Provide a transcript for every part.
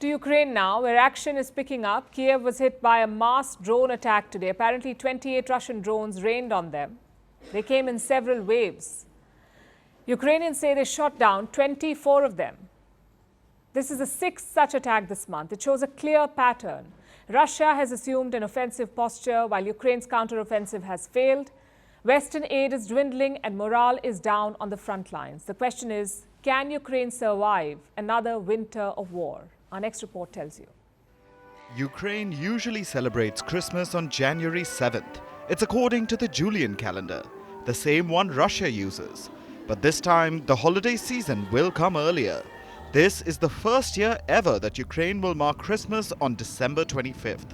To Ukraine now, where action is picking up. Kyiv was hit by a mass drone attack today. Apparently, 28 Russian drones rained on them. They came in several waves. Ukrainians say they shot down 24 of them. This is the sixth such attack this month. It shows a clear pattern. Russia has assumed an offensive posture while Ukraine's counteroffensive has failed. Western aid is dwindling and morale is down on the front lines. The question is, can Ukraine survive another winter of war? Our next report tells you. Ukraine usually celebrates Christmas on January 7th. It's according to the Julian calendar, the same one Russia uses. But this time, the holiday season will come earlier. This is the first year ever that Ukraine will mark Christmas on December 25th.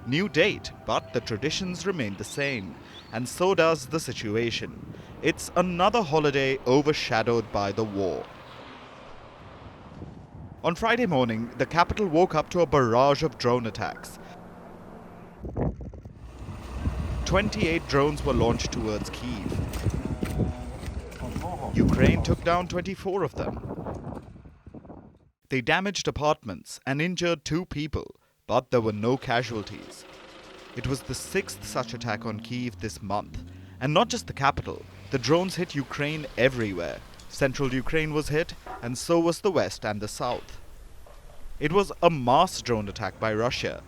New date, but the traditions remain the same. And so does the situation. It's another holiday overshadowed by the war. On Friday morning, the capital woke up to a barrage of drone attacks. 28 drones were launched towards Kyiv. Ukraine took down 24 of them. They damaged apartments and injured 2 people, but there were no casualties. It was the 6th such attack on Kyiv this month. And not just the capital, the drones hit Ukraine everywhere. Central Ukraine was hit, and so was the west and the south. It was a mass drone attack by Russia.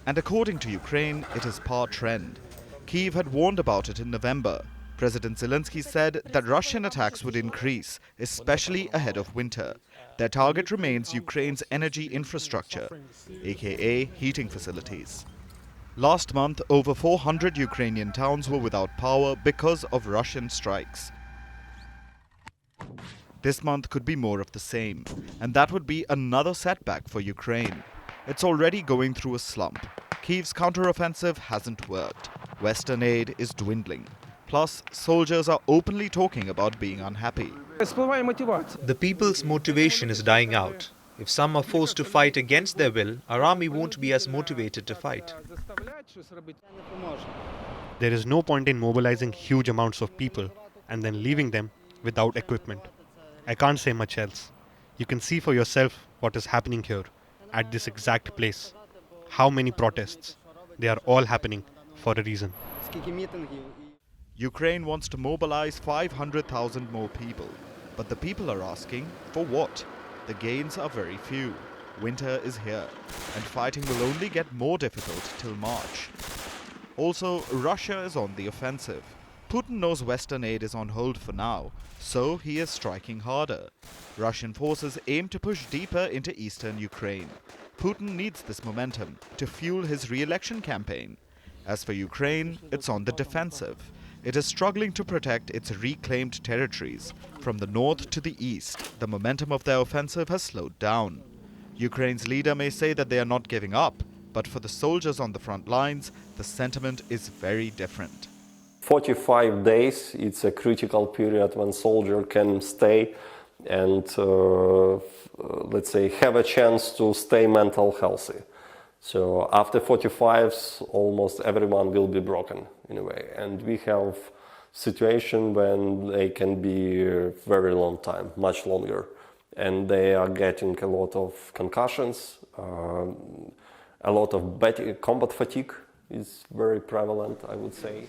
And according to Ukraine, it is par trend. Kyiv had warned about it in November. President Zelensky said that Russian attacks would increase, especially ahead of winter. Their target remains Ukraine's energy infrastructure, aka heating facilities. Last month, over 400 Ukrainian towns were without power because of Russian strikes. This month could be more of the same, and that would be another setback for Ukraine. It's already going through a slump. Kyiv's counteroffensive hasn't worked. Western aid is dwindling. Plus, soldiers are openly talking about being unhappy. The people's motivation is dying out. If some are forced to fight against their will, our army won't be as motivated to fight. There is no point in mobilizing huge amounts of people and then leaving them without equipment. I can't say much else. You can see for yourself what is happening here, at this exact place. How many protests? They are all happening for a reason. Ukraine wants to mobilize 500,000 more people. But the people are asking, for what? The gains are very few. Winter is here, and fighting will only get more difficult till March. Also, Russia is on the offensive. Putin knows Western aid is on hold for now, so he is striking harder. Russian forces aim to push deeper into eastern Ukraine. Putin needs this momentum to fuel his re-election campaign. As for Ukraine, it's on the defensive. It is struggling to protect its reclaimed territories. From the north to the east, the momentum of their offensive has slowed down. Ukraine's leader may say that they are not giving up, but for the soldiers on the front lines, the sentiment is very different. 45 days, it's a critical period when soldier can stay and, let's say, have a chance to stay mental healthy. So after 45s, almost everyone will be broken in a way. And we have situation when they can be a very long time, much longer. And they are getting a lot of concussions, a lot of combat fatigue is very prevalent, I would say.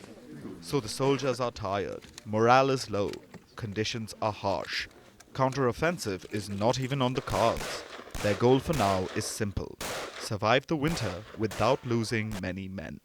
So the soldiers are tired, morale is low, conditions are harsh. Counteroffensive is not even on the cards. Their goal for now is simple: survive the winter without losing many men.